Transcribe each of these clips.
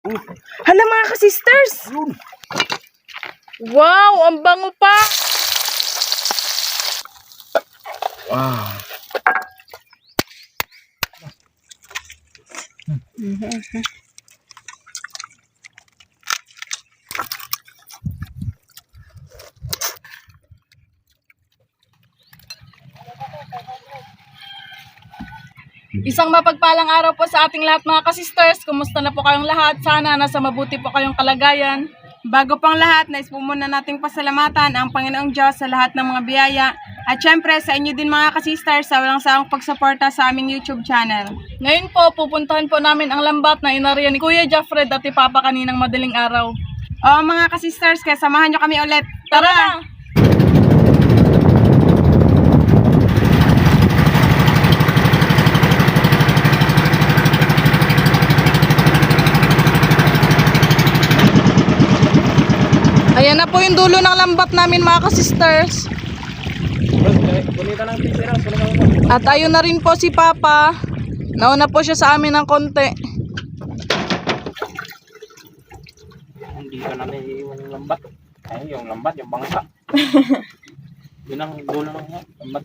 Hala mga ka-sisters! Wow! Ang bango pa! Wow. Isang mapagpalang araw po sa ating lahat mga ka-sisters. Kumusta na po kayong lahat? Sana nasa mabuti po kayong kalagayan. Bago pang lahat, nais po muna nating pasalamatan ang Panginoong Diyos sa lahat ng mga biyaya. At syempre sa inyo din mga ka-sisters sa walang sawang pagsuporta sa aming YouTube channel. Ngayon po, pupuntahan po namin ang lambat na inarya ni Kuya Jeffred at Papa kaninang madaling araw. Oo mga ka-sisters, kaya samahan nyo kami ulit. Tara! Ayan na po yung dulo ng lambat namin mga ka-sisters. At ayun na rin po si Papa. Nauna po siya sa amin ng konti. Hindi ka na yung lambat. Ay, yung lambat, yung bangka. Yun ang dulo ng lambat.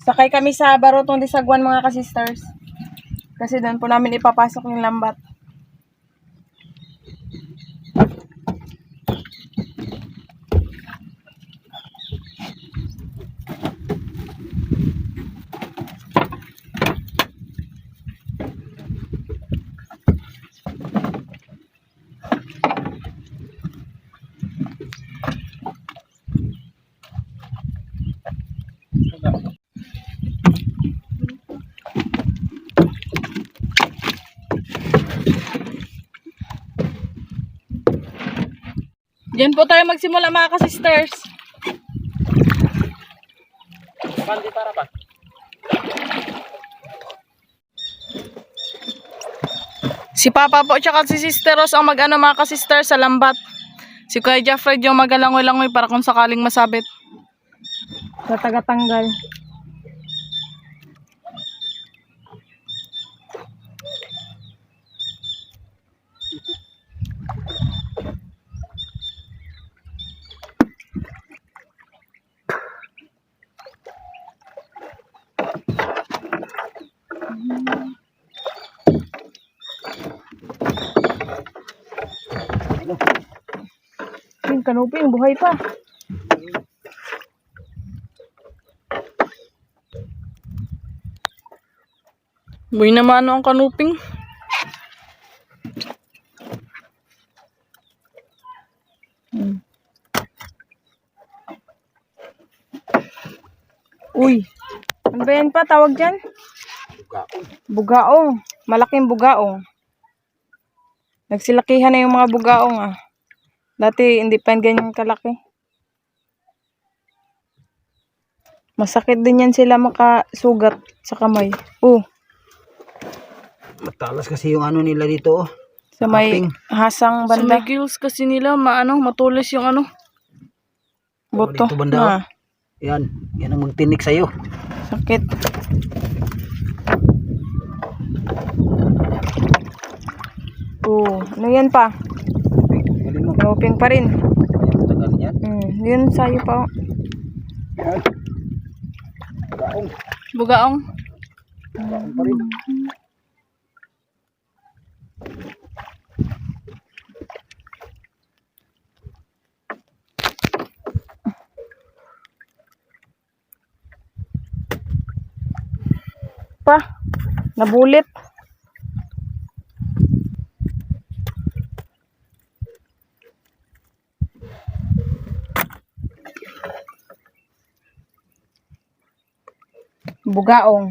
Sakay kami sa Barutong de Saguan mga ka-sisters. Kasi doon po namin ipapasok yung lambat. Diyan po tayo magsimula mga ka-sisters. Bandi para pa. Si Papa po tsaka si Sister Rose ang mag-ano mga ka-sisters sa lambat. Si Kuya Jeffred yung magalangoy-langoy para kung sakaling masabit. Sa taga-tanggal. Yung kanuping, buhay pa. Buhay naman ang kanuping. Uy, ano ba yan pa tawag dyan? Bugaong. Bugaong. Malaking bugaong. Nagsilakihan na yung mga bugaong ah. Dati hindi pa ganyan kalaki. Masakit din yan sila makasugat sa kamay. Matalas kasi yung ano nila dito. Oh. Sa may Kaping. hasang banda. Sa may gills kasi nila matulis yung buto. Dito banda. Oh. Yan. Yan ang magtinik sa'yo. Sakit. Ano yan pa? Kanuping pa rin. Tagal yan. Yun sa'yo pa. Yan. Bugaong. Bugaong. Bugaong pa rin. Pa, nabulit. Bugaong.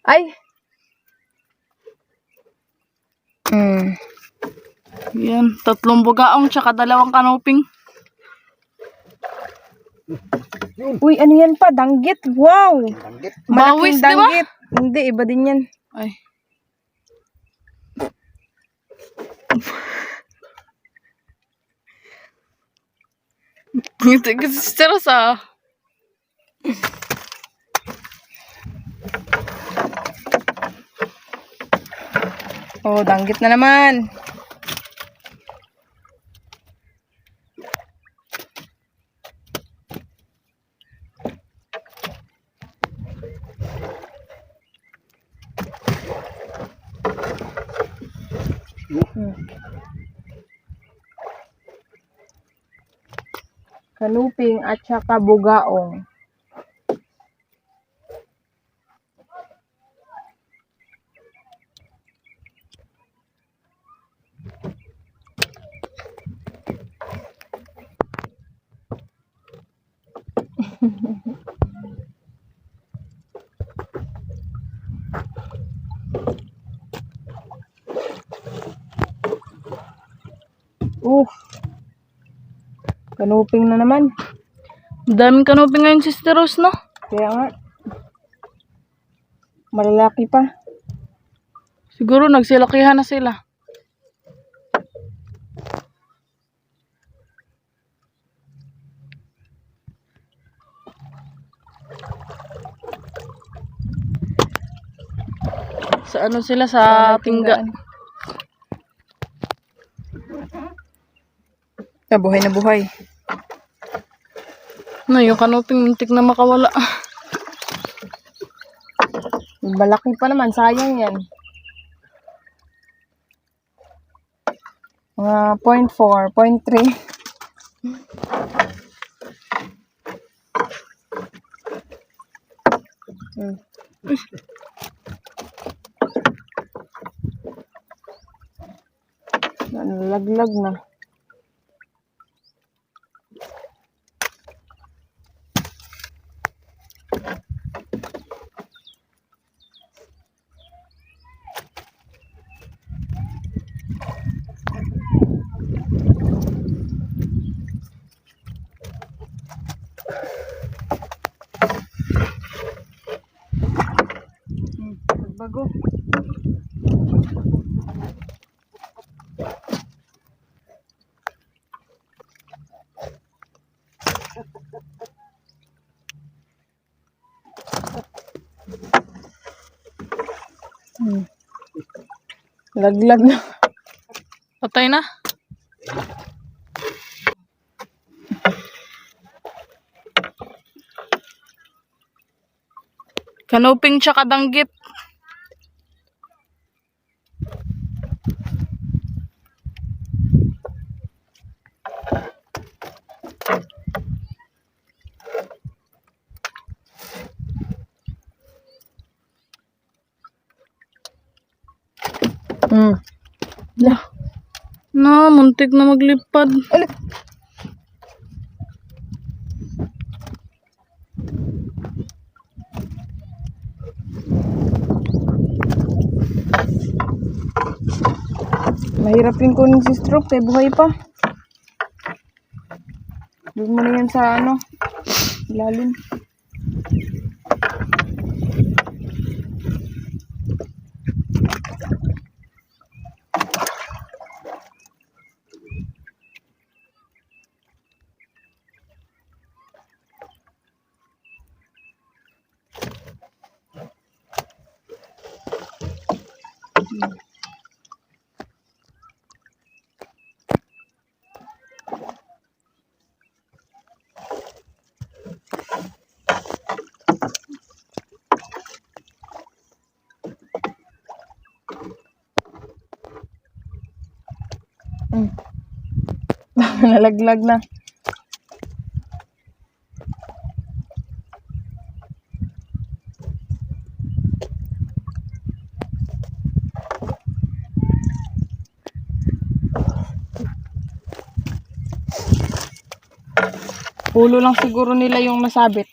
Ay. Yan, 3 bugaong tsaka 2 kanuping. Uy, ano yan pa? Danggit. Wow. Danggit. Bawis, di ba? Hindi, iba din yan. Ay. Ngiti kasi sa Oh, danggit na naman. Kanuping at saka bugaong. Kanuping na naman. Daming kanuping ngayon, Sister Rose, no? Kaya nga. Malalaki pa. Siguro nagsilakihan na sila. Sa ano sila? Sa tingga. Buhay na buhay. No, yung kanuping muntik na makawala. Malaki pa naman. Sayang yan. Mga 0.4, 0.3. Nalaglag na. Bago. Laglag na. Patay na. Kanuping tsaka danggit. Na, muntik na maglipad. Mahirap rin kunin si stroke. Kaya buhay pa. Doon mo na yan sa ano. Ilalim. Nalaglag na. Ulo lang siguro nila yung nasabit.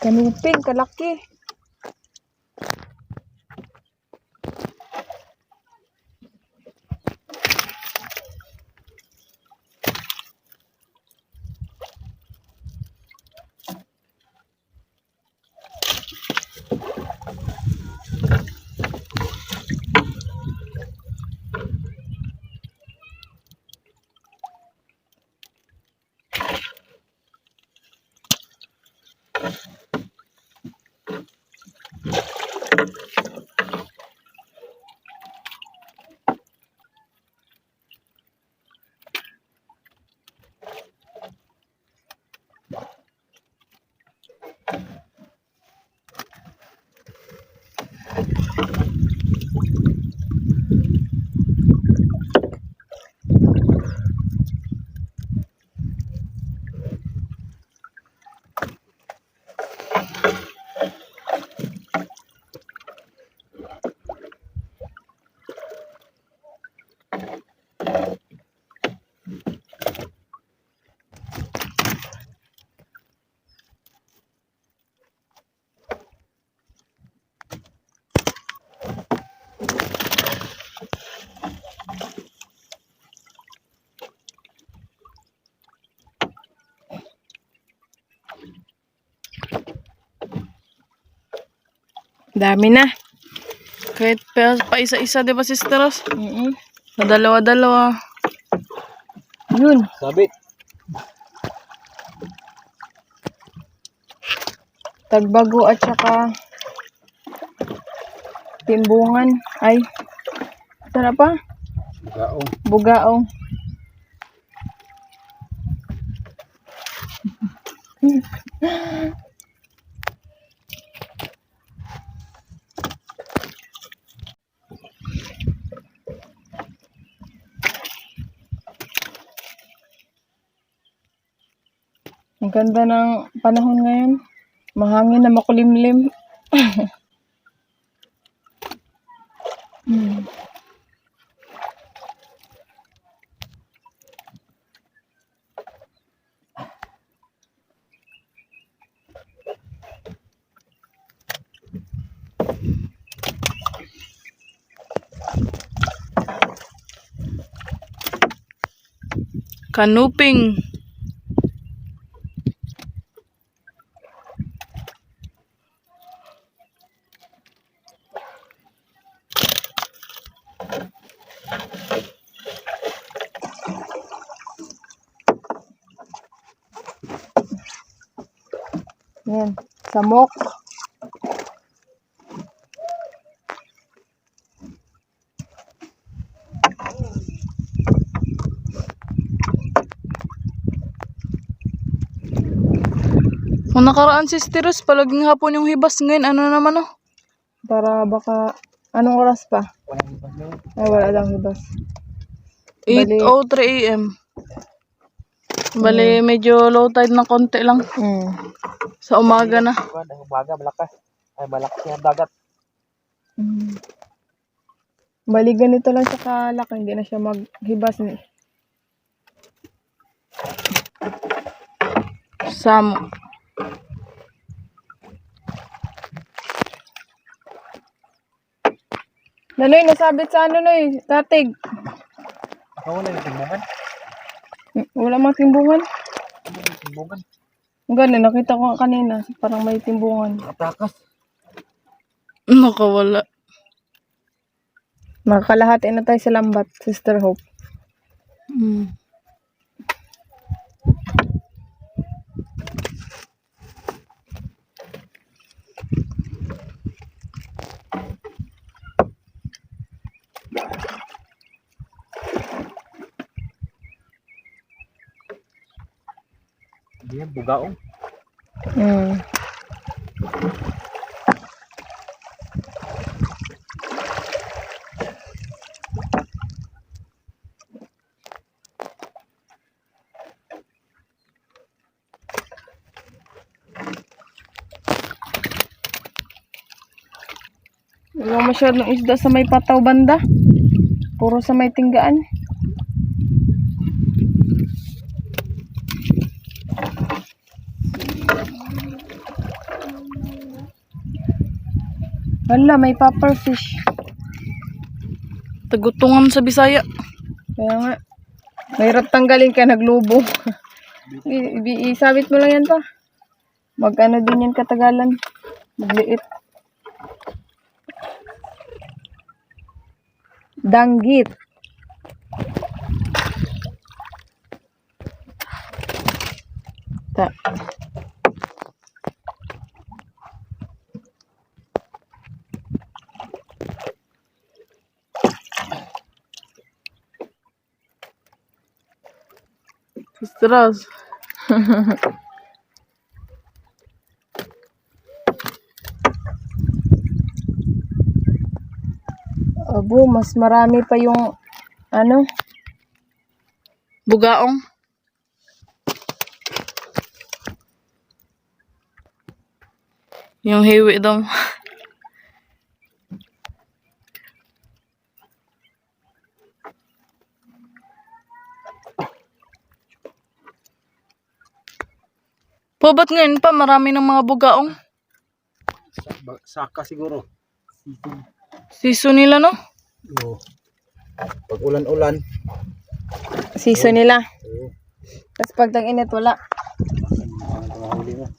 Kanuping, kalaki. Dami na. Kahit pa isa-isa, di ba, sisters? Mm-mm. Na dalawa-dalawa. Yun. Sabit. Tagbago at saka timbungan. Ay, tara pa. Gaong. Bugaong. Ang ganda ng panahon ngayon. Mahangin na makulimlim. Kanuping. Yan. Samok. Kung nakaraan, sisters, palaging hapon yung hibas. Ngayon, ano naman, oh? Para baka... Anong oras pa? Ay, wala lang hibas. 8:03 AM. Bali, medyo low tide ng konti lang. Sa umaga na. Umaga, malakas. Ay, malakas yung dagat. Bali, ganito lang siya kalaki. Hindi na siya maghibas. Samo. Nanoy, nasabit sa ano, Noy? Tatig. Ako wala yung timbungan. Wala mang timbungan. Timbungan. Ang ganda, nakita ko kanina. Parang may timbungan. Atakas. Nakawala. Makakalahati na tayo sa lambat, Sister Hope. Hindi yan, bugaong. Wala masyadong isda sa may Pataw banda. Puro sa may Tinggaan. Hala, may puffer fish. Tagutungan sa Bisaya. Kaya nga. Mahirap tanggalin ka, naglubo. Isabit mo lang yan pa. Mag-ano din yan katagalan. Magliit. Danggit. Ta. Sisters. Abo, mas marami pa yung ano, Bugaong. Yung hiwi daw. Po, ba't ngayon pa marami ng mga bugaong? Saka siguro. Season nila, no? Oo. Pag ulan-ulan. season nila. Oo. Tapos pag tag-init, wala. Mahuli mo.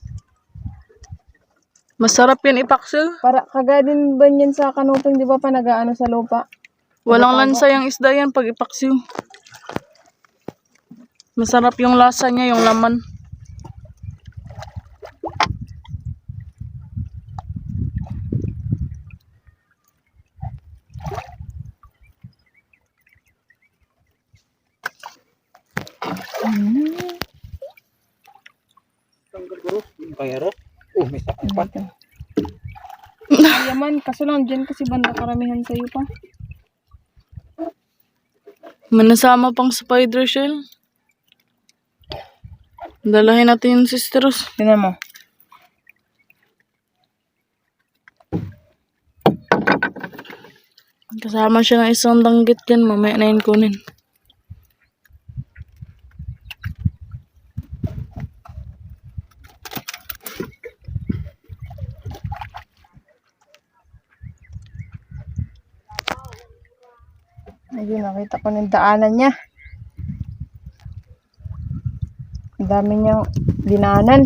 Masarap yan ipaksil. Para kagaya din ba yan sa kanuping, di ba pa nag-ano sa lupa? Walang lansa yung isda yan pag ipaksiw. Masarap yung lasa niya, yung laman. Tanggal guro. Yung kayaro. Oh, may sakay pa. Yaman, kaso lang dyan kasi banda karamihan sa'yo pa. Manasama pang spider shell. Dalahin natin yung sisteros. Tignan mo. Kasama siya ng isang danggit dyan. Mamaya na yun kunin. Ayun, nakita ko ng daanan niya. Ang dami niyang dinaanan.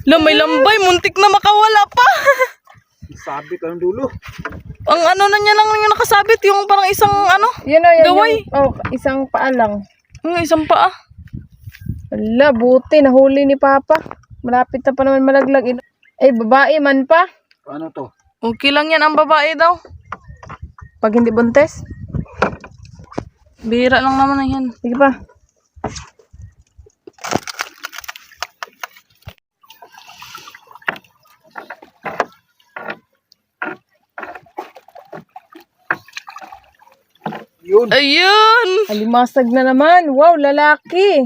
May lambay. Muntik na makawala pa. Sabi ka ng dulo. Ang ano na niya lang yung nakasabit. Yung parang isang ano. Yun o, yan Gaway. isang paa lang. Yung isang paa. Wala, buti. Nahuli ni Papa. Malapit na pa naman malaglag. Ay, babae man pa. Ano to? Okay lang yan ang babae daw. Pag hindi buntes. Bihira lang naman na yan. Sige pa. Yun. Ayun! Alimasag na naman. Wow, lalaki.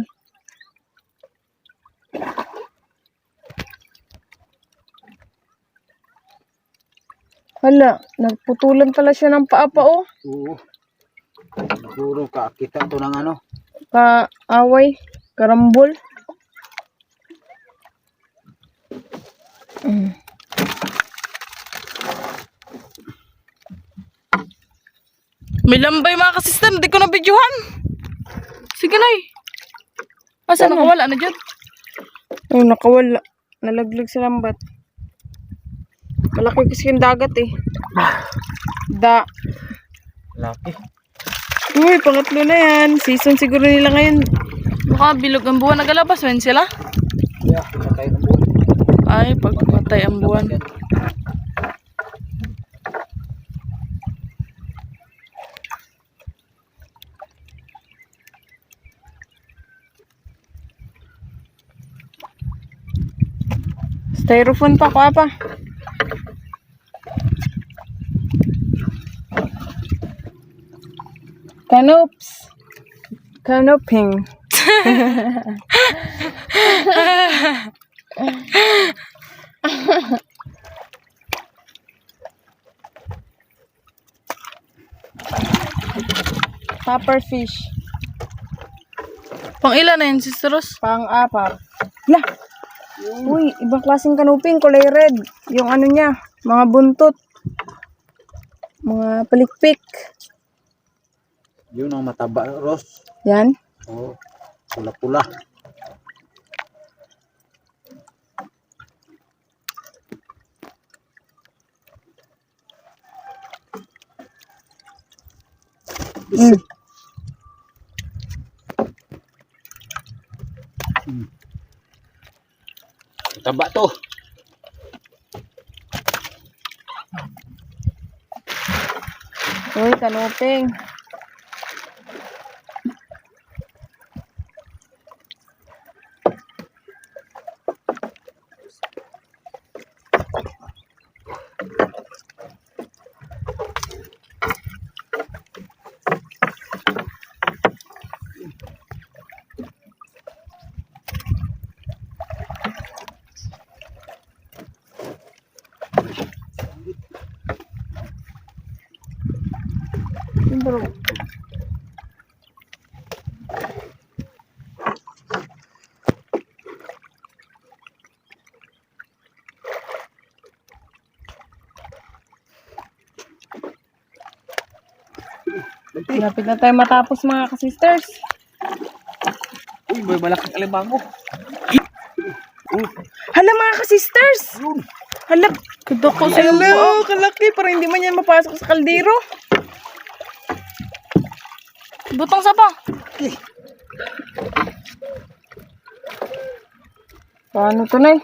Hala, nagputulan pala siya ng paa pa oh. Oo. Siguro kakita to ng ano. Kaaway, karambol. May lambay mga kasistem. Hindi ko na videohan. Sige na eh. Asa nakawala na dyan? Oh, nakawala. Nalaglag sa lambat. Malaki kasi yung dagat eh. Laki. Uy, pangatlo na yan. Season siguro nila ngayon. Baka bilog ang buwan. Nagalabas wen sila? Yeah, patay ng buwan. Ay, pagpatay ang buwan. Styrofoam pa ko apa. Canops. Canoping. Puffer fish. Pang ilan na yun, sisteros? Pang-apat. Lah, Uy, ibang klaseng kanuping, kulay red. Yung ano niya, mga buntot. Mga palikpik. Yun ang mataba, Ros. Yan. Oo. Pula-pula. Mm. Mataba to. Uy, kanuping. Bro. Lapit na tayo matapos mga ka-sisters. Uy, may malaking alimango. Hala mga ka-sisters! Hala, kadoko sa iyo. Hello, kalaki. Parang hindi man yan mapasok sa kaldero. Butang sa pa. Paano to, Nay?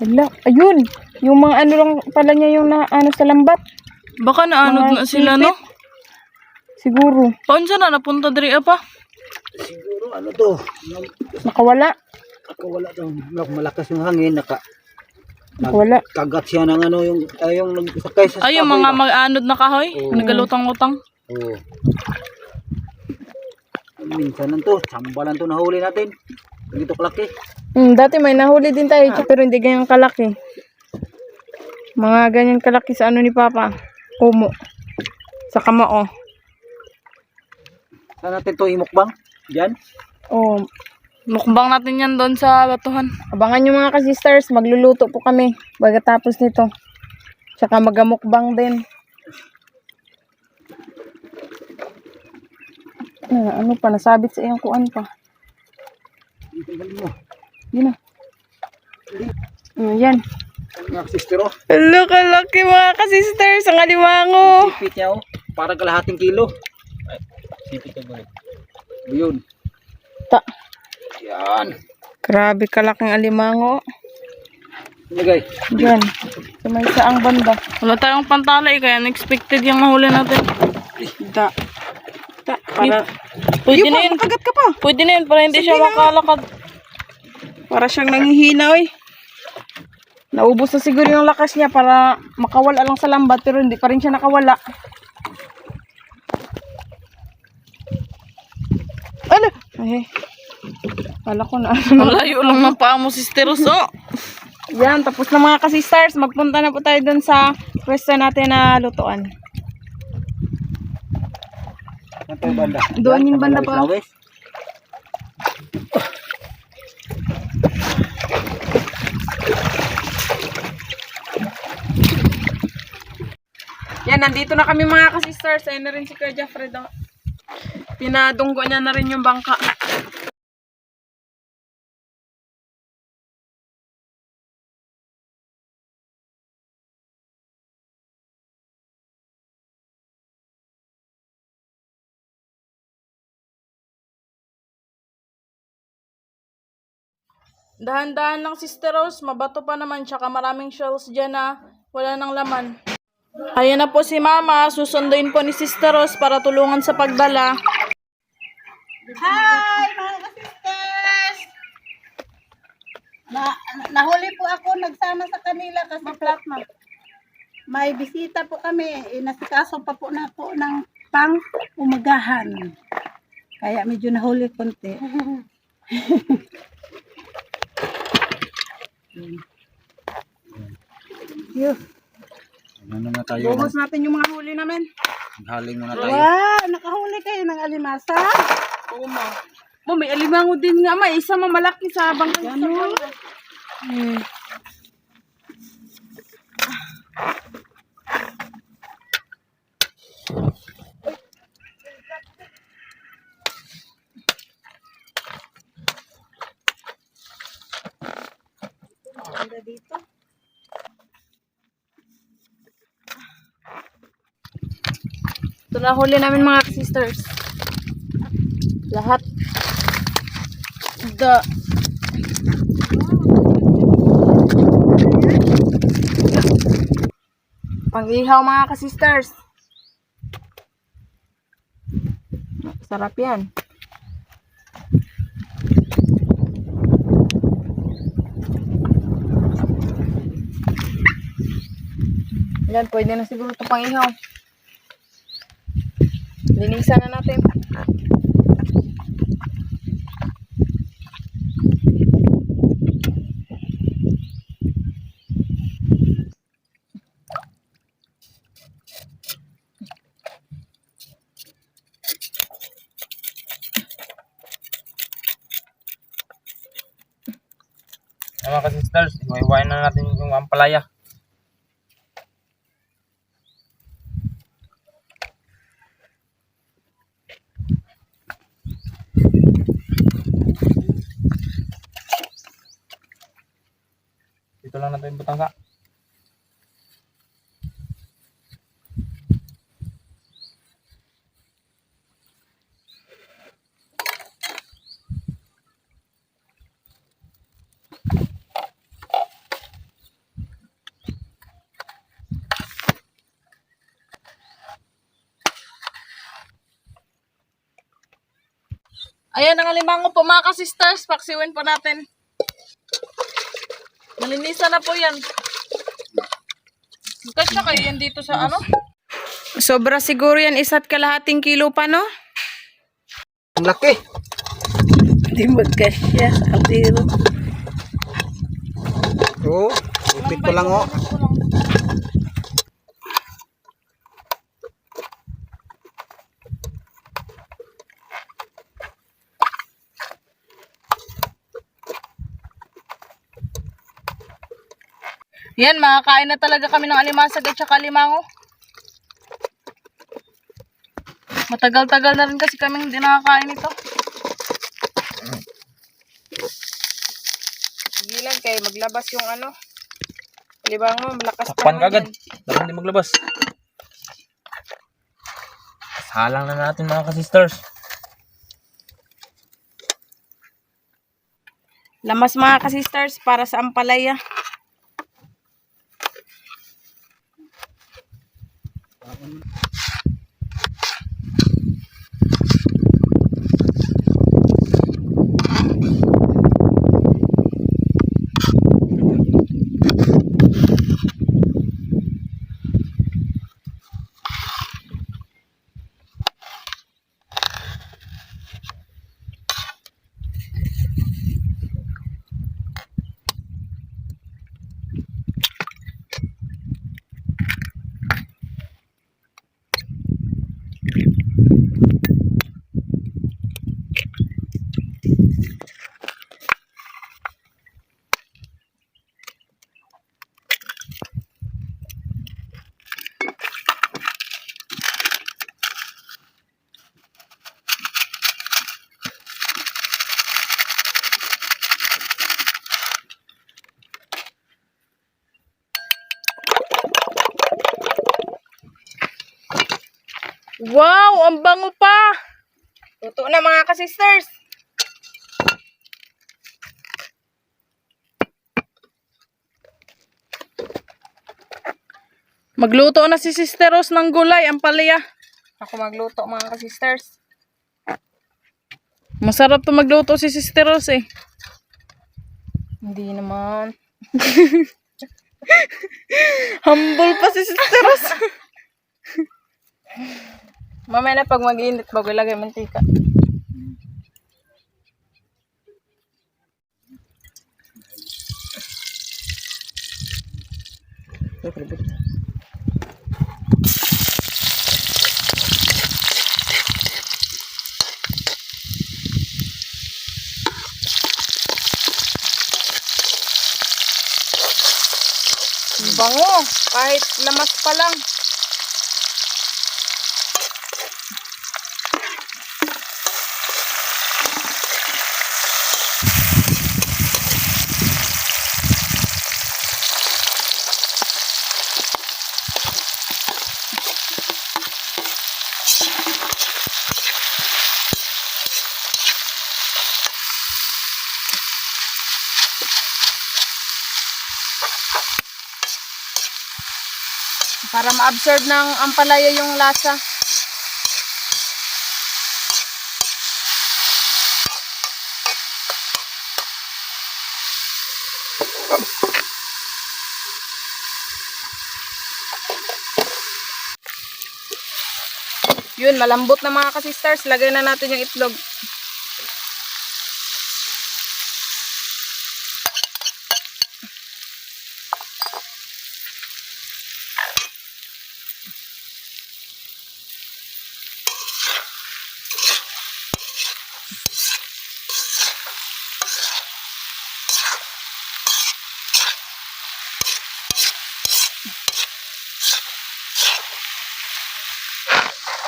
Hala, ayun. Yung mga ano lang pala niya yung na, ano sa lambat. Baka naanod Mga na sila, sipit. no? Siguro. Paano siya na napunta diri pa? Siguro ano to? Nakawala. Wala to. Malakas yung hangin. Nakawala. Kagat siya ng ano yung nagsakay sa Ay, yung mga mag-anod na kahoy. Oo. Nagalutang-utang. Oo. Minsan lang to. Sambalan to nahuli natin. Ganito kalaki. Dati may nahuli din tayo, pero hindi ganyan kalaki. Mga ganyan kalaki sa ano ni Papa. Kumo. Sa kamao. Saan natin to imukbang? Diyan? Oh, Mukbang natin yan doon sa batuhan. abangan nyo mga ka-sisters, magluluto po kami pagkatapos nito. Tsaka magamukbang din. Ano pa, nasabit sa iyong kuan pa. Yun na. Yan. Mga sister oh. Hello, kalaki mga ka-sisters, ang alimango. Sipit niya oh. Para kalahating kilo. Ay, sipit ka gulit. Yun. Yan. Grabe kalaking alimango. Lagay. Diyan. Sa may saang banda. Wala tayong pantala kaya unexpected yung nahuli natin. Para, Pwede na yun. makagat ka pa. Pwede na yun para hindi siya makalakad. Para siyang nanghihina, oy. Naubos na siguro yung lakas niya para makawala lang sa lambat, pero hindi pa rin siya nakawala. Ano? Ay, kala ko na. Malayo lang ng paa mo, sisteros. Oh. Yan, tapos na mga ka-sisters. Magpunta na po tayo dun sa pwesto natin na lutuan. Saan tayo banda? Doon yung banda pa. Lawis. Yan, nandito na kami mga ka-sisters. Ayun na rin si Kuya Jeffrey daw. Pinadunggo niya na rin yung bangka. Dahan-dahan lang, Sister Rose. Mabato pa naman. Tsaka maraming shells dyan na wala nang laman. Ayan na po si Mama. Susunduin po ni Sister Rose para tulungan sa pagdala. Hi, mga sisters! Nahuli po ako, nagsama sa kanila kasi may bisita po kami. Nasikaso pa po na po ng pang umagahan. Kaya medyo nahuli konti. Yun. Ano na tayo? Bubos natin yung mga huli namin. Haling muna tayo. Wow, nakahuli kayo ng alimasa. Oo, Ma. May alimango din nga, Ma. Isa mamalaki sa bangkang sa Ganda dito. Ito na huli namin mga sisters. Lahat. Pang-ihaw mga ka-sisters. Sarap yan. Yan, pwede na siguro ito pang-ihaw. Linisan na natin. Mga ka-sisters, iwain na natin yung ampalaya. Dito lang natin yung butangka. Ayan ang alimango po mga ka-sisters. Paksiwin po natin. Malinisan na po yan. Kasi na kayo yan dito sa ano? Sobra siguro yan, 1.5 kilo pa, no? Ang laki! Hindi magkasya sa altiro. Oo, ipit ko lang oh. Yan, makakain na talaga kami ng alimasag at saka limango. Matagal-tagal na rin kasi kami hindi nakakain ito. Sige lang kayo, maglabas yung ano. Limango, malakas Takpan naman kagad. yan. Dapat hindi maglabas. Salang na natin mga ka-sisters. Lamas mga ka-sisters para sa ampalaya. Wow, ang bango pa. Luto na mga ka-sisters. Magluto na si Sister Rose ng gulay, ang palaya. Ako magluto mga ka-sisters. Masarap to magluto si Sister Rose eh. Hindi naman. Humble pa si Sister Rose. Mamaya na pag mag-iinit bago ilagay mantika. Bango. Kahit lamas pa lang. Para ma-absorb ng ampalaya yung lasa. Yun, malambot na mga kasisters. Lagay na natin yung itlog.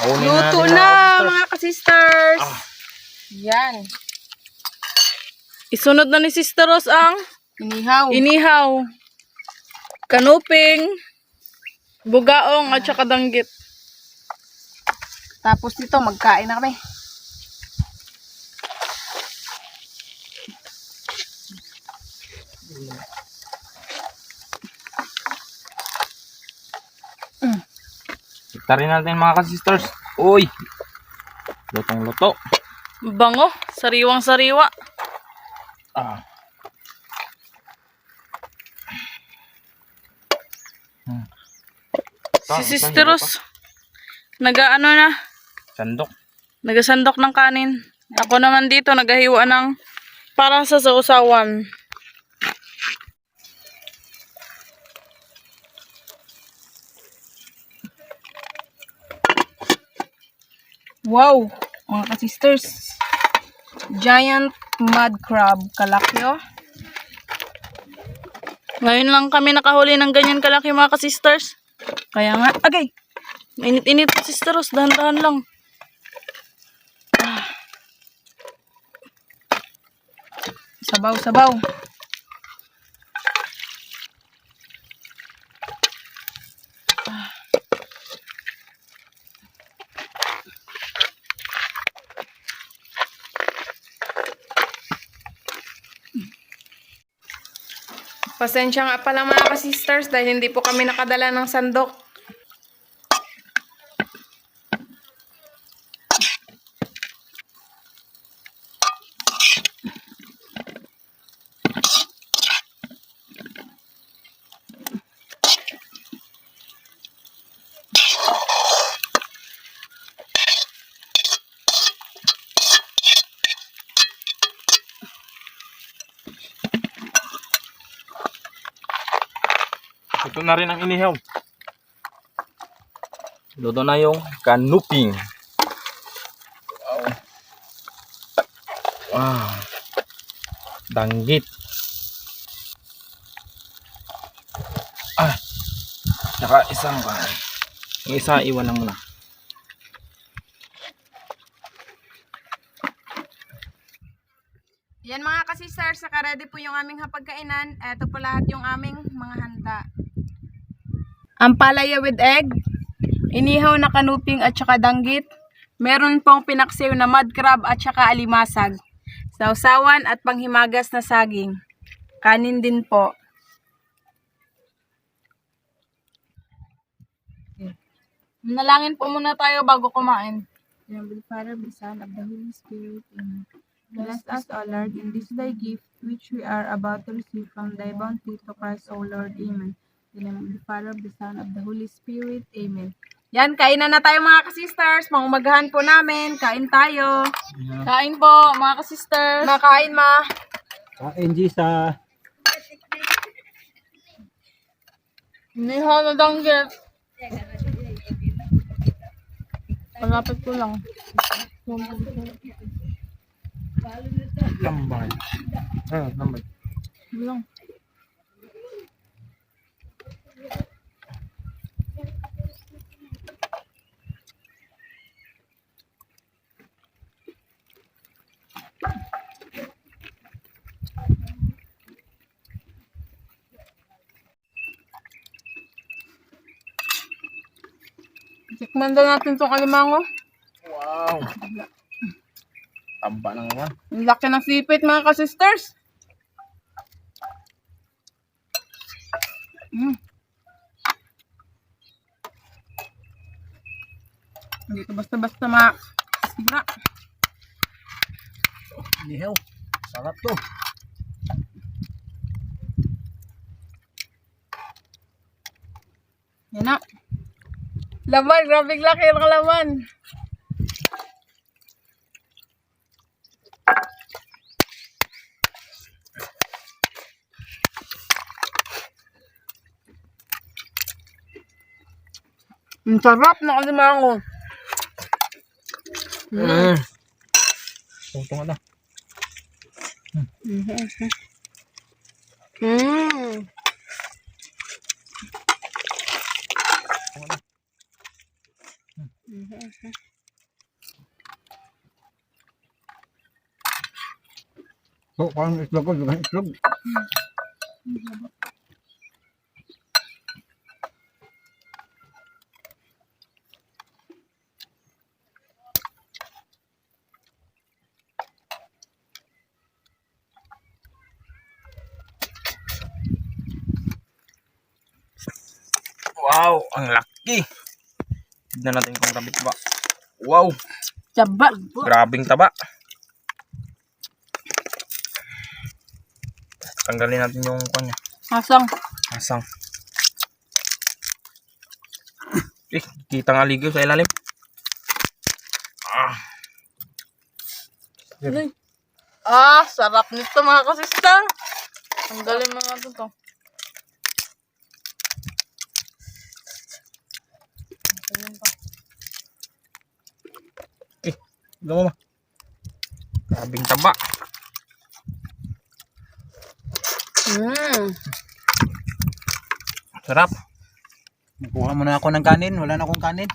Luto na mga kasisters. Yan. Isunod na ni Sister Rose ang inihaw. Kanuping, bugaong at saka danggit. Tapos dito, magkain na kami. Tarin natin mga kasisters. Uy! Lutong luto. Bango, sariwang sariwa. Ah. Si Sister Rose, nag-ano na, Sandok. nagasandok ng kanin. Ako naman dito, nagahiwa ng para sa sausawan. Wow, mga ka-sisters. Giant mud crab. Kalaki oh. Ngayon lang kami nakahuli ng ganyan kalaki mga ka-sisters. Kaya nga, agay. Mainit-init Sister Rose, dahan-dahan lang. Sabaw-sabaw. Pasensya nga pala mga ka-sisters dahil hindi po kami nakadala ng sandok. Ito na rin ang inihaw. Luto na yung kanuping. Wow. Danggit. Saka isang yung isa iwan na muna. Yan mga ka-sisters, saka ready po yung aming hapagkainan. Ito po lahat yung aming mga handa. Ampalaya with egg, inihaw na kanuping at saka danggit. Meron pong pinaksiw na mud crab at saka alimasag. Sausawan at panghimagas na saging. Kanin din po. Manalangin po muna tayo bago kumain. Heavenly Father, the Son of the Holy Spirit, Amen. Bless us, O Lord, in this thy gift, which we are about to receive from thy bounty to Christ, O Lord, Amen. In the name of the Father, the Son of the Holy Spirit, Amen. Yan, kainan na tayo mga ka-sisters. Pangumagahan po namin. Kain tayo. Kain po mga ka-sisters. Makain ma. NG sa Inihaw na danggit. Malapit ko lang. lambay. Lambay. Bilang. Manda natin itong alimango. Wow. Taba na naman. Ang laki ng sipit mga ka-sisters. Hindi ito basta-basta sira. Lihaw. Sarap to. Yan na. Laman, grabe laki ng laman. Ang sarap ng alimango. Tungtong na. So, parang itlog ko, itlog. Wow, ang laki. Tignan natin kung tabit ba. Wow, Taba. grabing taba. Tanggalin natin yung kanya. Asang. Asang. Kita nga ligaw sa ilalim. Sarap nito mga ka-sister. Tanggalin mo natin to. Gamo ma. Grabing taba. Sarap. Nakuha mo na ako ng kanin. Wala na akong kanin.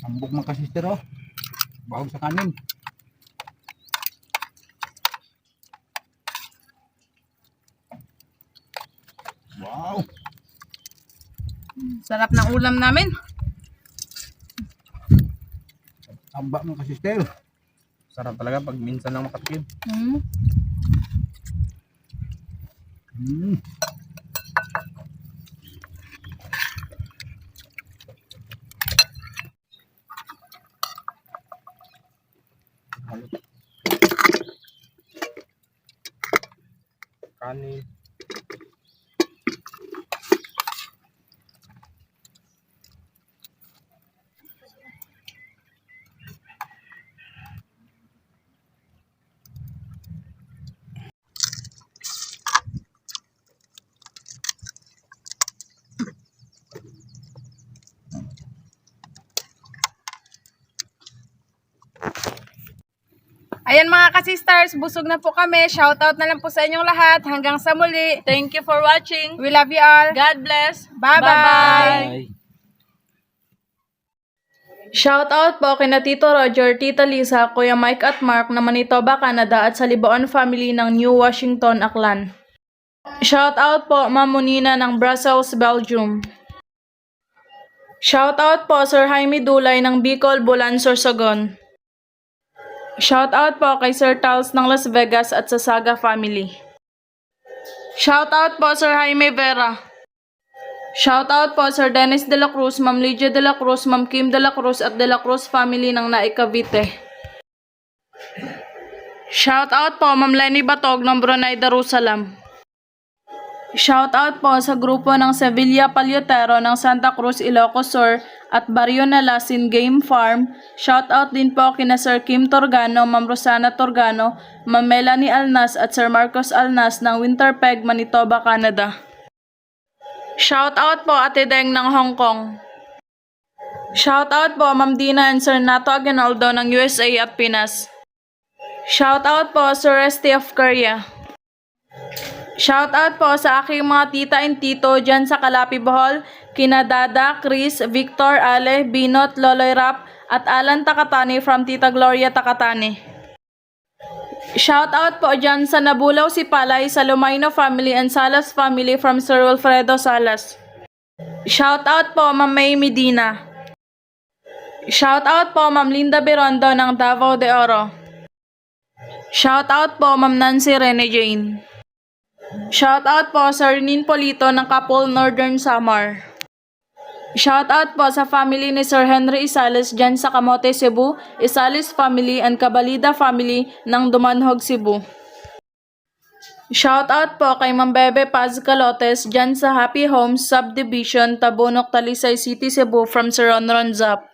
Ambog mga ka-sister oh. Bahog sa kanin. Wow. Sarap ng ulam namin. Tamba mga ka-sister. Sarap talaga pag minsan lang makatikim. Kanin. Ayan mga ka-sisters, busog na po kami. Shoutout na lang po sa inyong lahat. Hanggang sa muli. Thank you for watching. We love you all. God bless. Bye-bye. Shout out po kina Tito Roger, Tita Lisa, Kuya Mike at Mark na Manitoba, Canada at sa Libaon family ng New Washington, Aklan. Shout out po Ma'am Monina ng Brussels, Belgium. Shout out po Sir Jaime Dulay ng Bicol, Bulan, Sorsogon. Shout out po kay Sir Tals ng Las Vegas at sa Saga family. Shout out po Sir Jaime Vera. Shout out po Sir Dennis De La Cruz, Ma'am Lydia De La Cruz, Ma'am Kim De La Cruz at De La Cruz family ng Naik Cavite. Shout out po Ma'am Lenny Batog ng Brunei Darussalam. Shout out po sa grupo ng Sevilla Paliotero ng Santa Cruz, Ilocos Sur at Barrio Nalasin Game Farm. Shout out din po kina Sir Kim Torgano, Ma'am Rosana Torgano, Ma'am Melanie Alnas at Sir Marcos Alnas ng Winterpeg, Manitoba, Canada. Shout out po Ate Deng ng Hong Kong. Shout out po Ma'am Dina and Sir Nato Aguinaldo ng USA at Pinas. Shout out po Sir Resty of Korea. Shout out po sa aking mga tita and tito dyan sa Calapi, Bohol, kina Dada, Chris, Victor, Ale, Binot, Loloy Rap, at Alan Takatani from Tita Gloria Takatani. Shout out po dyan sa Nabulaw si Palay, sa Lumayno family and Salas family from Sir Wilfredo Salas. Shout out po Ma'am May Medina. Shout out po Ma'am Linda Birondo ng Davao de Oro. Shout out po Ma'am Nancy Rene Jane. Shout out po Sir Nin Polito ng Kapol Northern Samar. Shout out po sa family ni Sir Henry Isales dyan sa Camote, Cebu, Isales family and Cabalida family ng Dumanhog, Cebu. Shout out po kay Ma'am Bebe Paz Calotes dyan sa Happy Homes Subdivision, Tabunok, Talisay City, Cebu from Sir Ronron Zap.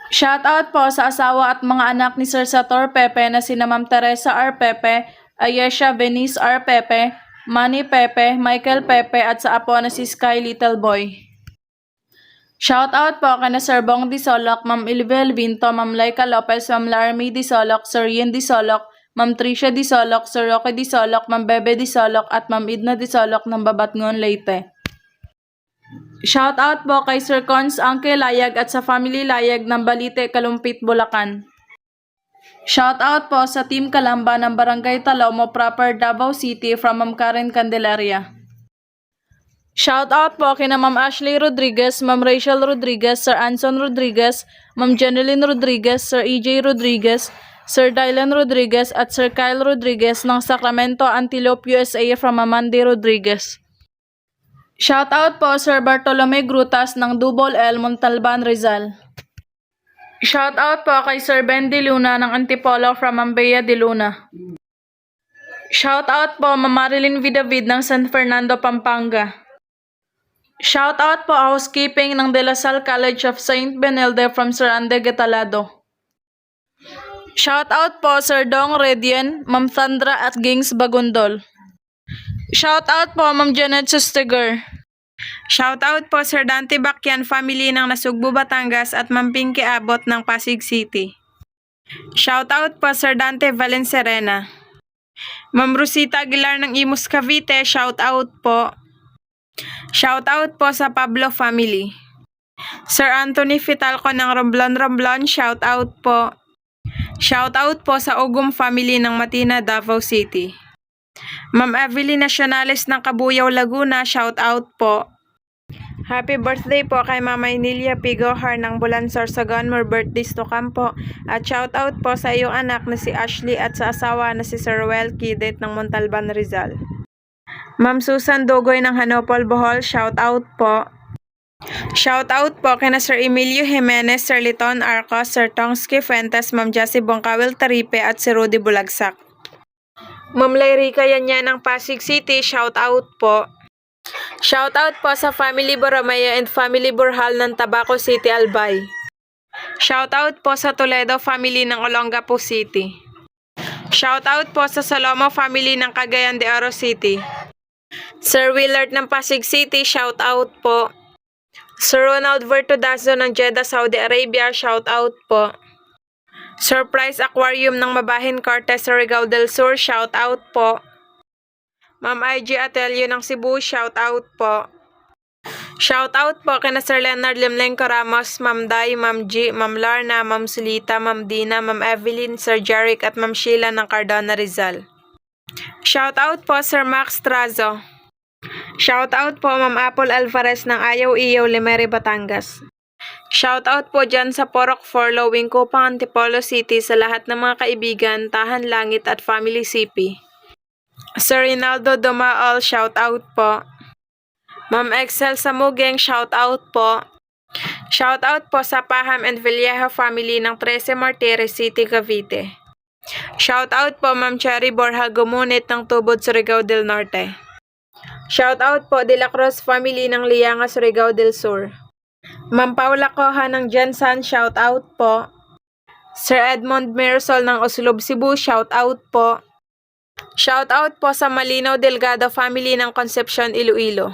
Shout out po sa asawa at mga anak ni Sir Sator Pepe na sina Ma'am Teresa R. Pepe, Ayesha Venice R. Pepe, Manny Pepe, Michael Pepe at sa apo na si Sky Little Boy. Shout out po kay na Sir Bong Disolok, Ma'am Ilbel Vinto, Ma'am Laika Lopez, Ma'am Larmy Disolok, Sir Yin Disolok, Ma'am Tricia Disolok, Sir Roque Disolok, Ma'am Bebe Disolok at Ma'am Idna Disolok ng Babatngon, Leyte. Shout out po kay Sir Cons Angke Layag at sa family Layag ng Balite, Kalumpit, Bulacan. Shout out po sa Team Kalamba ng Barangay Talomo, proper Davao City from Ma'am Karen Candelaria. Shout out po kina Ma'am Ashley Rodriguez, Ma'am Rachel Rodriguez, Sir Anson Rodriguez, Ma'am Jeneline Rodriguez, Sir EJ Rodriguez, Sir Dylan Rodriguez at Sir Kyle Rodriguez ng Sacramento, Antelope, USA from Amanda Rodriguez. Shout out po Sir Bartolome Grutas ng Double L, Montalban, Rizal. Shout out po kay Sir Ben De Luna ng Antipolo from Mambea de Luna. Shout out po Ma'am Marilyn Vidavid ng San Fernando, Pampanga. Shout out po housekeeping ng De La Salle College of St. Benilde from Sir Ande Getalado. Shout out po Sir Dong Redian, Ma'am Sandra at Gings Bagundol. Shout out po Ma'am Janet Susteger. Shout out po Sir Dante Bacyan family ng Nasugbu, Batangas at Ma'am Pinky Abot ng Pasig City. Shout out po Sir Dante Valencerena. Ma'am Rosita Aguilar ng Imus, Cavite, shout out po. Shout out po sa Pablo family. Sir Anthony Fitalco ng Romblon, shout out po. Shout out po sa Ugum family ng Matina, Davao City. Ma'am Evelyn Nacionales ng Kabuyaw, Laguna, shout out po. Happy birthday po kay Mama Emilia Pigohar ng Bulan, Sorsogon, more birthdays to come po. At shout out po sa iyong anak na si Ashley at sa asawa na si Sir Ruel Kidet ng Montalban, Rizal. Ma'am Susan Dogoy ng Hanopol, Bohol, shout out po. Shout out po kina Sir Emilio Jimenez, Sir Liton Arcos, Sir Tongski Fuentes, Ma'am Jassy Bongkawil Taripe at si Rudy Bulagsak. Ma'am Lairica Yanya ng Pasig City, shout out po. Shout out po sa family Borromeo and family Burhal ng Tabaco City, Albay. Shout out po sa Toledo family ng Olongapo City. Shout out po sa Salomo family ng Cagayan de Oro City. Sir Willard ng Pasig City, shout out po. Sir Ronald Vertudazo ng Jeddah, Saudi Arabia, shout out po. Surprise Aquarium ng Mabahin Cortez, Surigao del Sur, shout out po. Ma'am IG Atelio ng Cebu, shout out po. Shout out po kina Sir Leonard Limlenco Ramos, Ma'am Day, Ma'am G, Ma'am Larna, Ma'am Sulita, Ma'am Dina, Ma'am Evelyn, Sir Jeric at Ma'am Sheila ng Cardona, Rizal. Shout out po Sir Max Trazo. Shout out po Ma'am Apple Alvarez ng Ayaw-Iyaw, Limeri, Batangas. Shout out po dyan sa Porok Forlo, Wingkupang, Antipolo City sa lahat ng mga kaibigan, Tahan Langit at Family CP. Sir Rinaldo Dumaol, shout out po. Ma'am Excel Samugeng, shout out po. Shout out po sa Paham and Vallejo family ng 13 Martires City, Cavite. Shout out po Ma'am Cherry Borja Gumunit ng Tubod, Surigao del Norte. Shout out po De La Cruz family ng Lianga, Surigao del Sur. Ma'am Paula Coha ng Jensan, shout out po. Sir Edmond Mirasol ng Oslob, Cebu, shout out po. Shout out po sa Malinaw Delgado family ng Concepcion, Iloilo.